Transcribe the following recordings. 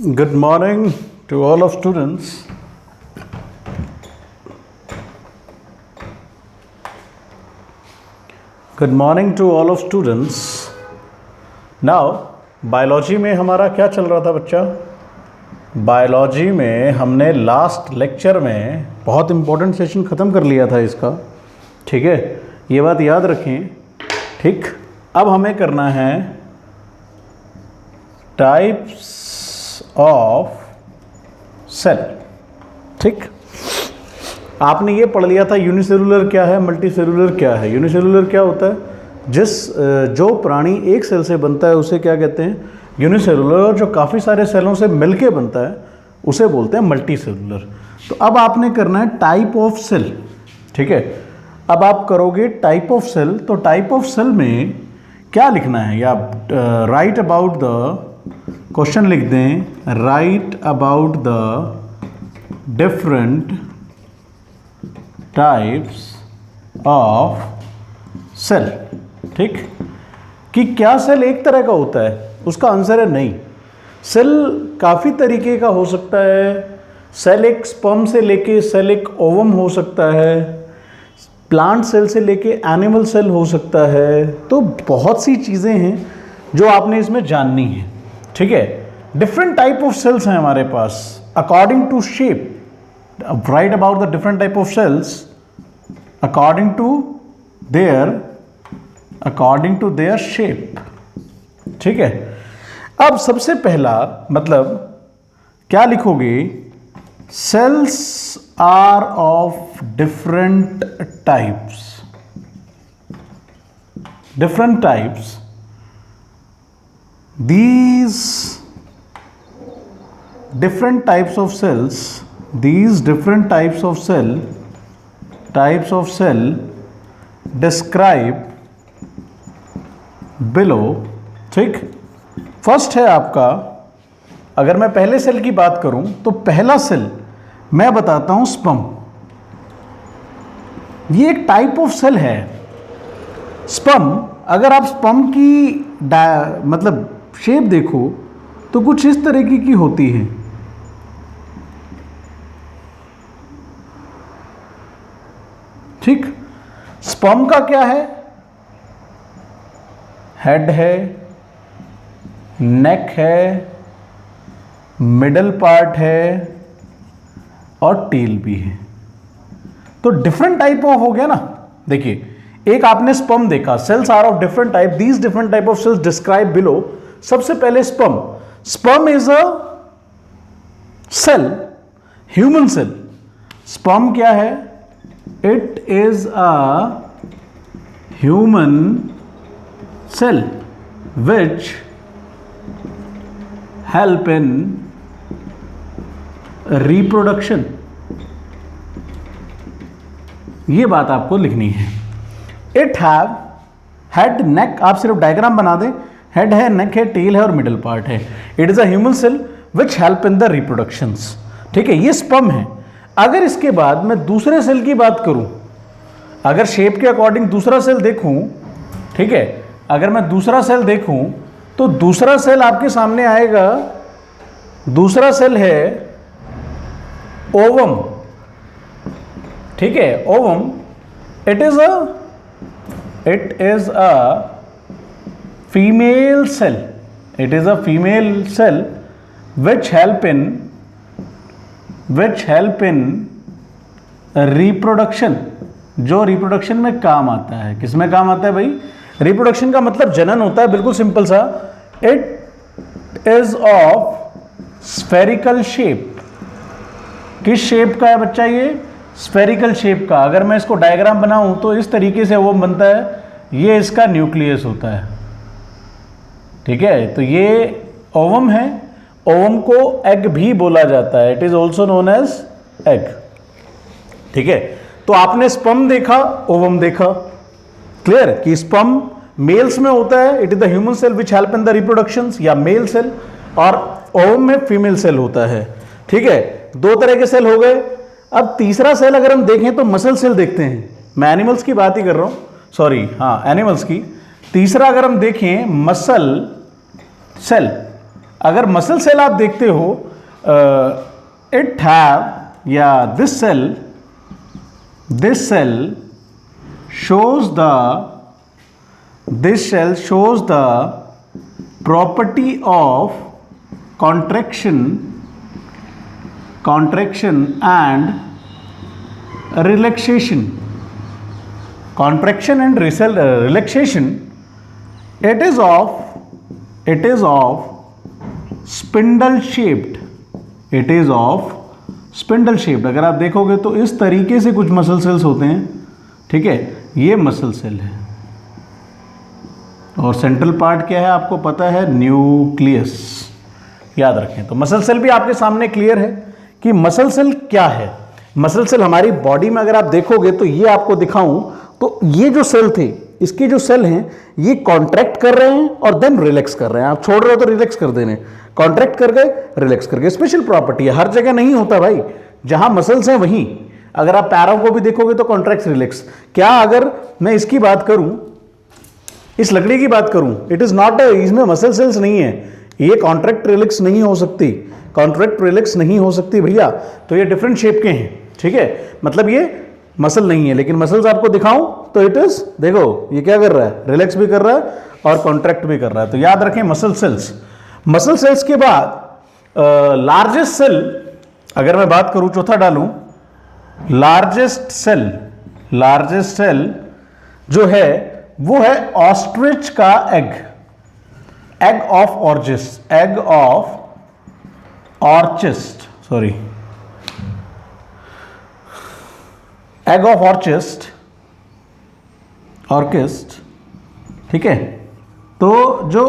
Good morning to all of students. Good morning to all of students. Now, biology में हमारा क्या चल रहा था बच्चा? बायोलॉजी में हमने लास्ट लेक्चर में बहुत इम्पोर्टेंट सेशन ख़त्म कर लिया था इसका, ठीक है, ये बात याद रखें, ठीक। अब हमें करना है टाइप्स ऑफ सेल, ठीक। आपने ये पढ़ लिया था यूनिसेलुलर क्या है, मल्टीसेलुलर क्या है। यूनिसेलुलर क्या होता है? जो प्राणी एक सेल से बनता है उसे क्या कहते हैं? यूनिसेलुलर। और जो काफ़ी सारे सेलों से मिलके बनता है उसे बोलते हैं मल्टीसेलुलर। तो अब आपने करना है टाइप ऑफ सेल, ठीक है। अब आप करोगे टाइप ऑफ सेल, तो टाइप ऑफ सेल में क्या लिखना है? या राइट अबाउट द, क्वेश्चन लिख दें, write about the different types of cell, ठीक। कि क्या सेल एक तरह का होता है? उसका आंसर है नहीं। सेल काफ़ी तरीके का हो सकता है। सेल एक स्पर्म से लेके सेल एक ओवम हो सकता है, प्लांट सेल से लेके एनिमल सेल हो सकता है। तो बहुत सी चीज़ें हैं जो आपने इसमें जाननी है, ठीक है। डिफरेंट टाइप ऑफ सेल्स हैं हमारे पास according to shape. Right about the different type of cells according to their shape, ठीक है। अब सबसे पहला मतलब क्या लिखोगे? Cells are of different types. Different types, these different types of cell describe below, ठीक। फर्स्ट है आपका, अगर मैं पहले सेल की बात करूं तो पहला सेल मैं बताता हूं स्पर्म। ये एक टाइप ऑफ सेल है स्पर्म। अगर आप स्पर्म की मतलब शेप देखो तो कुछ इस तरीके की होती है, ठीक। स्पर्म का क्या है? हेड है, नेक है, मिडल पार्ट है और टेल भी है। तो डिफरेंट टाइप ऑफ हो गया ना। देखिए, एक आपने स्पर्म देखा, cells are of different type, these different type of cells describe below. सबसे पहले sperm. Sperm is a cell, human cell. Sperm क्या है? It is a human cell which help in reproduction. ये बात आपको लिखनी है। इट हैव हेड, नेक, आप सिर्फ डायग्राम बना दें। हेड है, नेक है, टेल है और मिडल पार्ट है। It is a human cell which help in the reproductions, ठीक है। ये स्पर्म है। अगर इसके बाद मैं दूसरे सेल की बात करूं, अगर शेप के अकॉर्डिंग दूसरा सेल देखूं, ठीक है, अगर मैं दूसरा सेल देखूं तो दूसरा सेल आपके सामने आएगा। दूसरा सेल है ओवम, ठीक है, ovum. It is a female cell. It is a female cell which help in reproduction, जो रिप्रोडक्शन में काम आता है। किस में काम आता है भाई? रिप्रोडक्शन का मतलब जनन होता है, बिल्कुल सिंपल सा। It is of spherical shape. किस शेप का है बच्चा ये? स्फेरिकल शेप का। अगर मैं इसको डायग्राम बनाऊं तो इस तरीके से वो बनता है। ये इसका न्यूक्लियस होता है, ठीक है। तो ये ओवम है। ओवम को एग भी बोला जाता है। It is also known as egg, ठीक है। तो आपने स्पर्म देखा, ओवम देखा, क्लियर कि स्पर्म मेल्स में होता है। It is the human cell which help in the reproductions, या मेल सेल, और ओवम में फीमेल सेल होता है, ठीक है। दो तरह के सेल हो गए। अब तीसरा सेल अगर हम देखें तो मसल सेल देखते हैं। मैं एनिमल्स की बात ही कर रहा हूं, सॉरी, हाँ, एनिमल्स की। तीसरा अगर हम देखें मसल सेल, अगर मसल सेल आप देखते हो, इट हैव या this cell shows the property of contraction and relaxation. Contraction and relaxation. It is of spindle shaped. अगर आप देखोगे तो इस तरीके से कुछ मसल सेल्स होते हैं, ठीक है, ये मसल सेल है और सेंट्रल पार्ट क्या है आपको पता है, न्यूक्लियस। याद रखें। तो मसल सेल भी आपके सामने क्लियर है कि मसल सेल क्या है। मसल सेल हमारी बॉडी में अगर आप देखोगे तो ये आपको दिखाऊं तो ये जो सेल थे, इसके जो सेल हैं ये कॉन्ट्रैक्ट कर रहे हैं और देन रिलैक्स कर रहे हैं। आप छोड़ रहे हो तो रिलैक्स कर देने, कॉन्ट्रैक्ट कर गए, रिलैक्स कर गए। स्पेशल प्रॉपर्टी है, हर जगह नहीं होता भाई। जहां मसल्स हैं वहीं, अगर आप पैरों को भी देखोगे तो कॉन्ट्रैक्ट रिलैक्स। क्या अगर मैं इसकी बात करूं, इस लकड़ी की बात करूं, इट इज नॉट, इसमें मसल सेल्स नहीं है, ये कॉन्ट्रैक्ट रिलैक्स नहीं हो सकती, कॉन्ट्रैक्ट रिलैक्स नहीं हो सकती भैया। तो ये डिफरेंट शेप के हैं, ठीक है, मतलब ये मसल नहीं है। लेकिन मसल्स आपको दिखाऊं तो इट इज, देखो ये क्या कर रहा है, रिलैक्स भी कर रहा है और कॉन्ट्रैक्ट भी कर रहा है। तो याद रखें मसल सेल्स। मसल सेल्स के बाद लार्जेस्ट सेल, अगर मैं बात करूं, चौथा डालूं, लार्जेस्ट सेल जो है वो है ऑस्ट्रिच का एग ऑफ ऑर्किस्ट, ठीक है। तो जो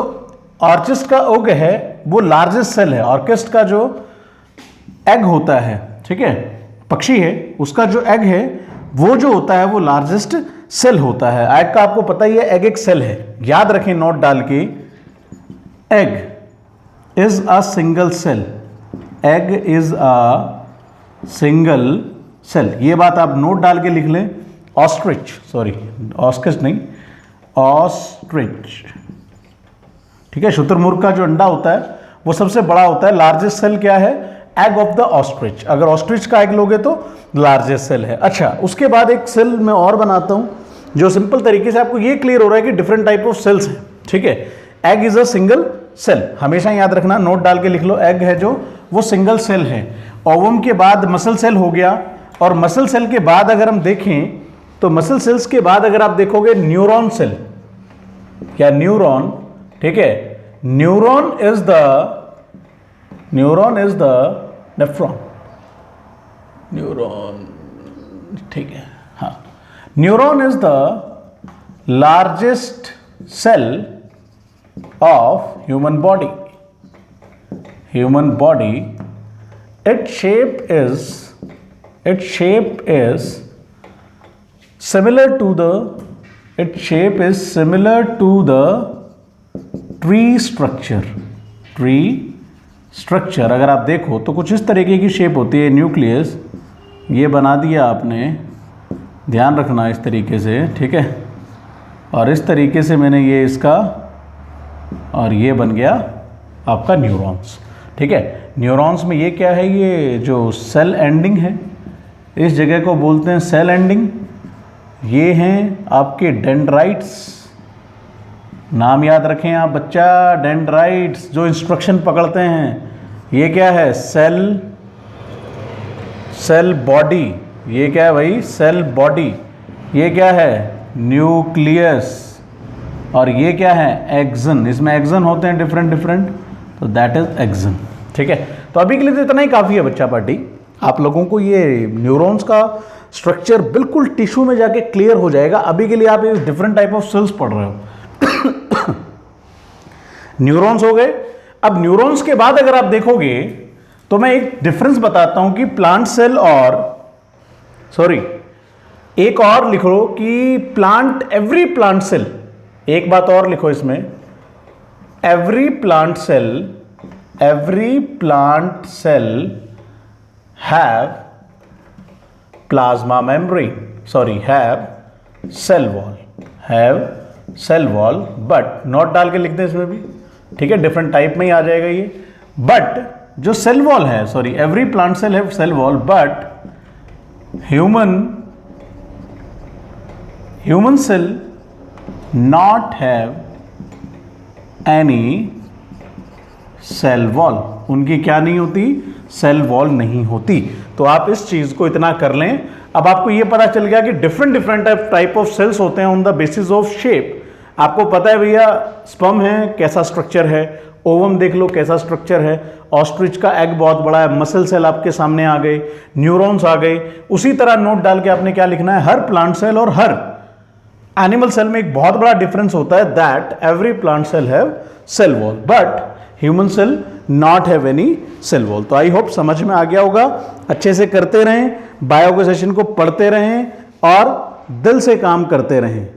ऑर्चिस्ट का ओग है वो लार्जेस्ट सेल है। ऑर्किस्ट का जो एग होता है, ठीक है, पक्षी है, उसका जो एग है वो जो होता है वो लार्जेस्ट सेल होता है। एग का आपको पता ही है, एग एक सेल है। याद रखें नोट डाल के, egg is a single cell, egg is a single cell. ये बात आप नोट डाल के लिख लें। ऑस्ट्रिच ठीक है, शुतुरमुर्ग का जो अंडा होता है वो सबसे बड़ा होता है। लार्जेस्ट सेल क्या है, एग ऑफ द ऑस्ट्रिच। अगर ऑस्ट्रिच का एग लोगे तो लार्जेस्ट सेल है। अच्छा, उसके बाद एक सेल मैं और बनाता हूं जो सिंपल तरीके से आपको ये क्लियर हो रहा है कि डिफरेंट टाइप ऑफ सेल्स हैं, ठीक है। Egg is a single cell, हमेशा याद रखना, नोट डाल के लिख लो। एग है जो वो सिंगल सेल है। ओवम के बाद मसल सेल हो गया, और मसल सेल के बाद अगर हम देखें तो मसल सेल्स के बाद अगर आप देखोगे न्यूरॉन सेल या न्यूरॉन, ठीक है, neuron is the nephron, neuron, ठीक है, हाँ। Neuron is the largest cell of human body. its shape is similar to the tree structure। अगर आप देखो तो कुछ इस तरीके की शेप होती है। न्यूक्लियस ये बना दिया आपने, ध्यान रखना इस तरीके से, ठीक है, और इस तरीके से मैंने ये इसका, और ये बन गया आपका न्यूरॉन्स, ठीक है। न्यूरॉन्स में ये क्या है, ये जो सेल एंडिंग है, इस जगह को बोलते हैं सेल एंडिंग। ये हैं आपके डेंड्राइट्स, नाम याद रखें आप बच्चा, डेंड्राइट्स जो इंस्ट्रक्शन पकड़ते हैं। ये क्या है, सेल बॉडी। ये क्या है भाई, सेल बॉडी। ये क्या है, न्यूक्लियस। और ये क्या है, एक्सन। इसमें एक्सन होते हैं डिफरेंट, तो दैट इज एक्सन, ठीक है। तो अभी के लिए तो इतना ही काफ़ी है बच्चा पार्टी। आप लोगों को ये न्यूरॉन्स का स्ट्रक्चर बिल्कुल टिश्यू में जाके क्लियर हो जाएगा। अभी के लिए आप ये डिफरेंट टाइप ऑफ सेल्स पढ़ रहे हो। न्यूरॉन्स हो गए। अब न्यूरॉन्स के बाद अगर आप देखोगे तो मैं एक डिफरेंस बताता हूं कि प्लांट सेल और, एक और लिखो कि एवरी प्लांट सेल, एक बात और लिखो इसमें, every plant cell have plasma membrane, have cell wall, but note डाल के लिख दें इसमें भी, ठीक है, डिफरेंट टाइप में ही आ जाएगा ये। बट जो सेल वॉल है, sorry, every plant cell have cell wall, but human cell not have any cell wall, उनकी क्या नहीं होती, सेल वॉल नहीं होती। तो आप इस चीज को इतना कर लें। अब आपको यह पता चल गया कि डिफरेंट टाइप ऑफ सेल्स होते हैं on the basis of shape. आपको पता है भैया स्पर्म है कैसा स्ट्रक्चर है, ओवम देख लो कैसा स्ट्रक्चर है, ऑस्ट्रिच का एग बहुत बड़ा है, मसल सेल आपके सामने आ गए, न्यूरॉन्स आ गए। उसी तरह नोट डाल के आपने क्या लिखना है, हर प्लांट सेल और हर एनिमल सेल में एक बहुत बड़ा डिफरेंस होता है, that every plant cell have cell wall but human cell not have any cell wall. तो आई होप समझ में आ गया होगा। अच्छे से करते रहें, बायो के सेशन को पढ़ते रहें और दिल से काम करते रहें।